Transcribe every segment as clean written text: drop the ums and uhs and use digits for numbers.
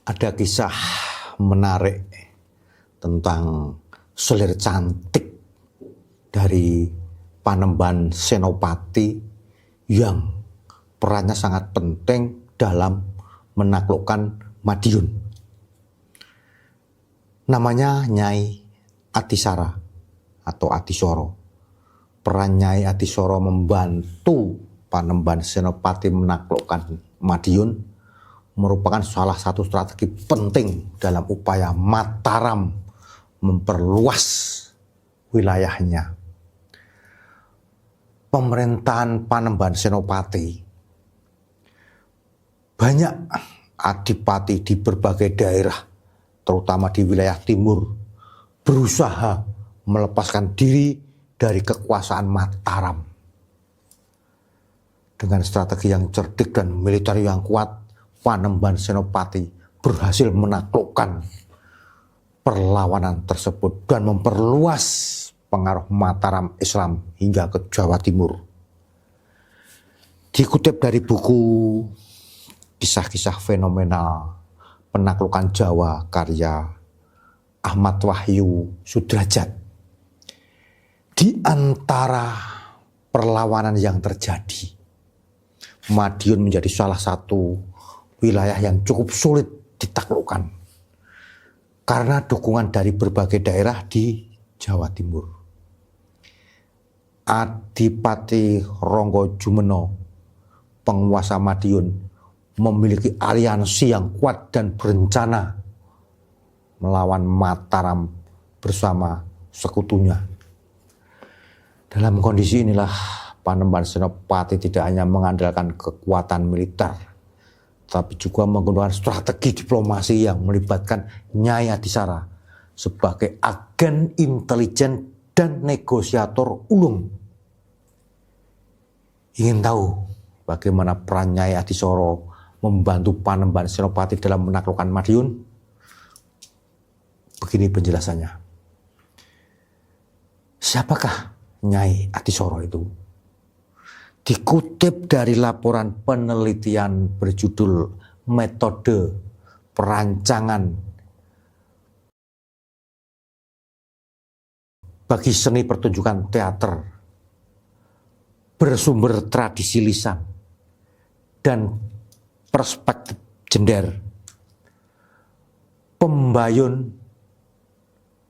Ada kisah menarik tentang selir cantik dari Panembahan Senopati yang perannya sangat penting dalam menaklukkan Madiun. Namanya Nyai Atisara atau Atisoro. Peran Nyai Atisoro membantu Panembahan Senopati menaklukkan Madiun merupakan salah satu strategi penting dalam upaya Mataram memperluas wilayahnya. Pemerintahan Panembahan Senopati, banyak adipati di berbagai daerah, terutama di wilayah timur, berusaha melepaskan diri dari kekuasaan Mataram. Dengan strategi yang cerdik dan militer yang kuat, Panembahan Senopati berhasil menaklukkan perlawanan tersebut dan memperluas pengaruh Mataram Islam hingga ke Jawa Timur. Dikutip dari buku Kisah-kisah Fenomenal Penaklukan Jawa karya Ahmad Wahyu Sudrajat, di antara perlawanan yang terjadi, Madiun menjadi salah satu wilayah yang cukup sulit ditaklukkan karena dukungan dari berbagai daerah di Jawa Timur. Adipati Ronggo Jumeno, penguasa Madiun, memiliki aliansi yang kuat dan berencana melawan Mataram bersama sekutunya. Dalam kondisi inilah Panembahan Senopati tidak hanya mengandalkan kekuatan militer, tapi juga menggunakan strategi diplomasi yang melibatkan Nyai Atisara sebagai agen intelijen dan negosiator ulung. Ingin tahu bagaimana peran Nyai Atisoro membantu Panembahan Senopati dalam menaklukkan Madiun? Begini penjelasannya. Siapakah Nyai Atisoro itu? Dikutip dari laporan penelitian berjudul Metode Perancangan bagi Seni Pertunjukan Teater bersumber tradisi lisan dan perspektif gender, pembayun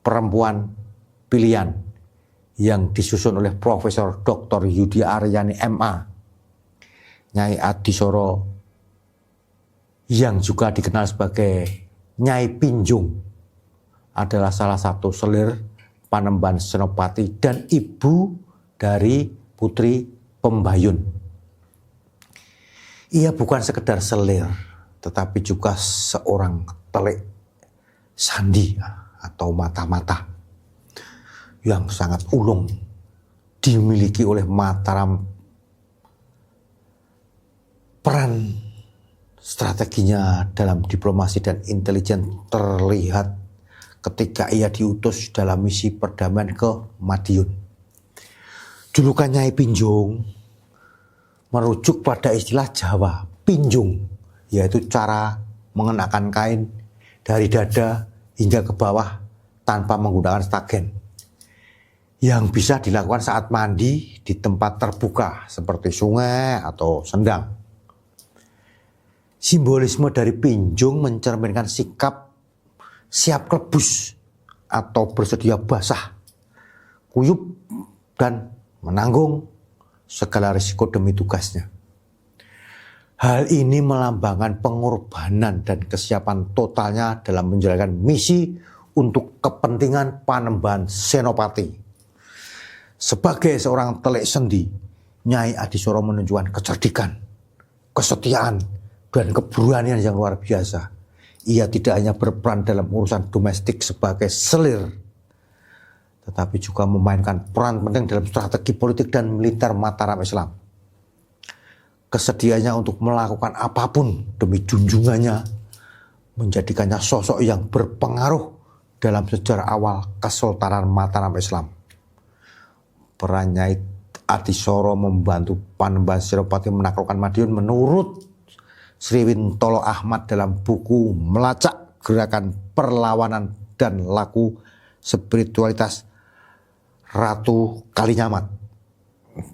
perempuan pilihan yang disusun oleh Profesor Dr. Yudi Aryani MA, Nyai Atisoro yang juga dikenal sebagai Nyai Pinjung adalah salah satu selir Panembahan Senopati dan ibu dari putri pembayun. Ia bukan sekedar selir, tetapi juga seorang telik sandi atau mata-mata yang sangat ulung dimiliki oleh Mataram. Peran strateginya dalam diplomasi dan intelijen terlihat ketika ia diutus dalam misi perdamaian ke Madiun. Julukan Nyai Pinjung merujuk pada istilah Jawa pinjung, yaitu cara mengenakan kain dari dada hingga ke bawah tanpa menggunakan stagen, yang bisa dilakukan saat mandi di tempat terbuka seperti sungai atau sendang. Simbolisme dari pinjung mencerminkan sikap siap rebus atau bersedia basah, kuyup, dan menanggung segala risiko demi tugasnya. Hal ini melambangkan pengorbanan dan kesiapan totalnya dalam menjalankan misi untuk kepentingan Panembahan Senopati. Sebagai seorang telik sendi, Nyai Atisoro menunjukkan kecerdikan, kesetiaan, dan keberanian yang luar biasa. Ia tidak hanya berperan dalam urusan domestik sebagai selir, tetapi juga memainkan peran penting dalam strategi politik dan militer Mataram Islam. Kesediaannya untuk melakukan apapun demi junjungannya menjadikannya sosok yang berpengaruh dalam sejarah awal Kesultanan Mataram Islam. Peran Nyai Atisoro membantu Panembahan Senopati menaklukkan Madiun menurut Sriwintolo Ahmad dalam buku Melacak Gerakan Perlawanan dan Laku Spiritualitas Ratu Kalinyamat.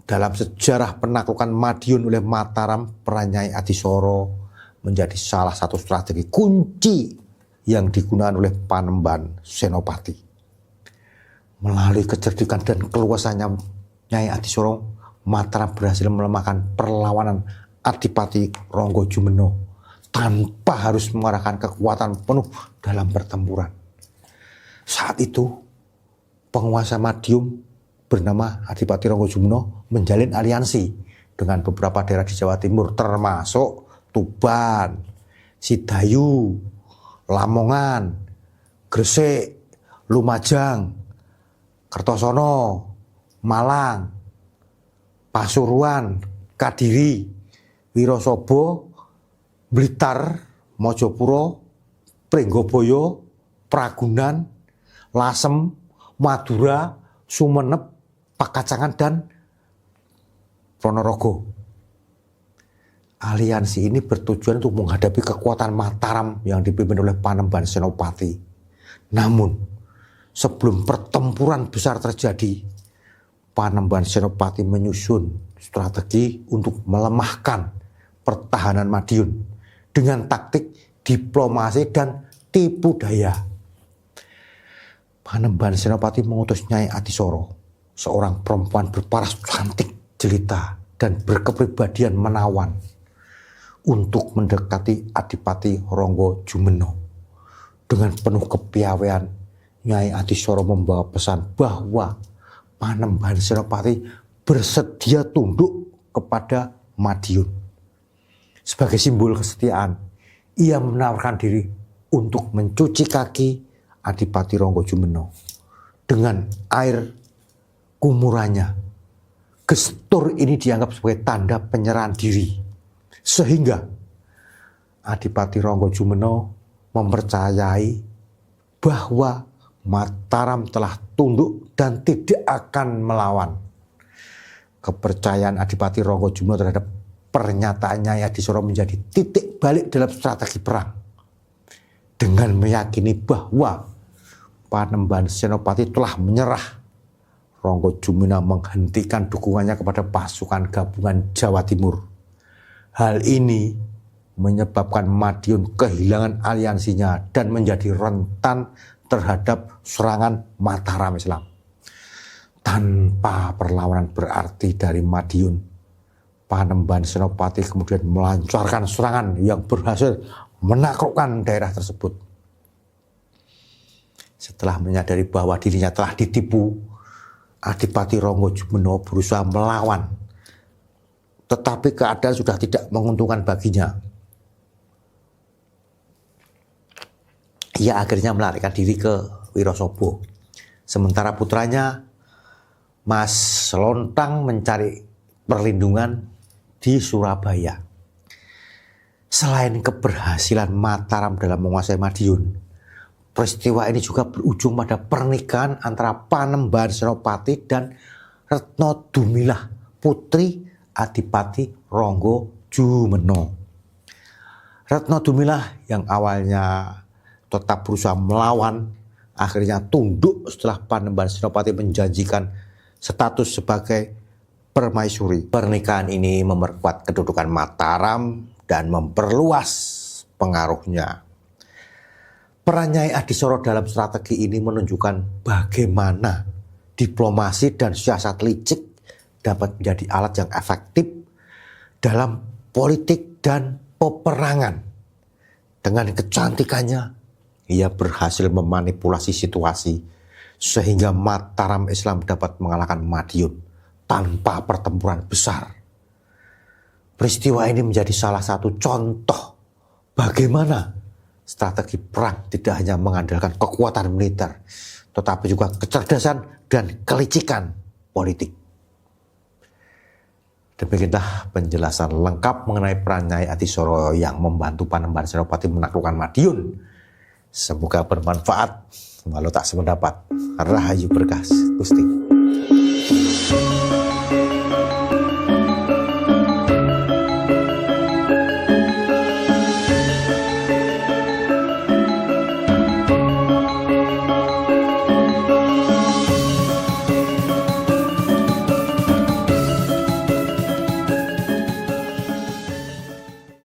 Dalam sejarah penaklukan Madiun oleh Mataram, peran Nyai Adisoro menjadi salah satu strategi kunci yang digunakan oleh Panembahan Senopati. Melalui kecerdikan dan keluasannya Nyai Adisoro, Mataram berhasil melemahkan perlawanan Adipati Ronggojumeno tanpa harus mengarahkan kekuatan penuh dalam pertempuran. Saat itu, penguasa Madiun bernama Adipati Ronggojumeno menjalin aliansi dengan beberapa daerah di Jawa Timur, termasuk Tuban, Sidayu, Lamongan, Gresik, Lumajang, Kertosono, Malang, Pasuruan, Kadiri, Wirosobo, Blitar, Mojopuro, Pringgoboyo, Pragunan, Lasem, Madura, Sumenep, Pakacangan, dan Ponorogo. Aliansi ini bertujuan untuk menghadapi kekuatan Mataram yang dipimpin oleh Panembahan Senopati. Namun, sebelum pertempuran besar terjadi, Panembahan Senopati menyusun strategi untuk melemahkan pertahanan Madiun dengan taktik diplomasi dan tipu daya. Panembahan Senopati mengutus Nyai Adisoro, seorang perempuan berparas cantik, jelita, dan berkepribadian menawan, untuk mendekati Adipati Ronggojumeno. Dengan penuh kepiawaian, Nyai Adisoro membawa pesan bahwa Panembahan Senopati bersedia tunduk kepada Madiun. Sebagai simbol kesetiaan, ia menawarkan diri untuk mencuci kaki Adipati Ronggojumeno dengan air kumurannya. Gestur ini dianggap sebagai tanda penyerahan diri, sehingga Adipati Ronggojumeno mempercayai bahwa Mataram telah tunduk dan tidak akan melawan. Kepercayaan Adipati Ronggojumeno terhadap pernyataan Nyai Adisoro menjadi titik balik dalam strategi perang. Dengan meyakini bahwa Panembahan Senopati telah menyerah, Ronggojumeno menghentikan dukungannya kepada pasukan gabungan Jawa Timur. Hal ini menyebabkan Madiun kehilangan aliansinya dan menjadi rentan terhadap serangan Mataram Islam. Tanpa perlawanan berarti dari Madiun, Panembahan Senopati kemudian melancarkan serangan yang berhasil menaklukkan daerah tersebut. Setelah menyadari bahwa dirinya telah ditipu, Adipati Ronggojumeno berusaha melawan, tetapi keadaan sudah tidak menguntungkan baginya. Ia akhirnya melarikan diri ke Wirosobo. Sementara putranya Mas Lontang mencari perlindungan di Surabaya. Selain keberhasilan Mataram dalam menguasai Madiun, peristiwa ini juga berujung pada pernikahan antara Panembahan Senopati dan Retno Dumilah, putri Adipati Ronggojumeno. Retno Dumilah yang awalnya tetap berusaha melawan, akhirnya tunduk setelah Panembahan Senopati menjanjikan status sebagai permaisuri. Pernikahan ini memperkuat kedudukan Mataram dan memperluas pengaruhnya. Peran Nyai Adisoro dalam strategi ini menunjukkan bagaimana diplomasi dan siasat licik dapat menjadi alat yang efektif dalam politik dan peperangan. Dengan kecantikannya, ia berhasil memanipulasi situasi sehingga Mataram Islam dapat mengalahkan Madiun tanpa pertempuran besar. Peristiwa ini menjadi salah satu contoh bagaimana strategi perang tidak hanya mengandalkan kekuatan militer, tetapi juga kecerdasan dan kelicikan politik. Demikianlah penjelasan lengkap mengenai peran Nyai Adisoro yang membantu Panembahan Senopati menaklukkan Madiun. Semoga bermanfaat. Walau tak sependapat. Rahayu Berkah Gusti.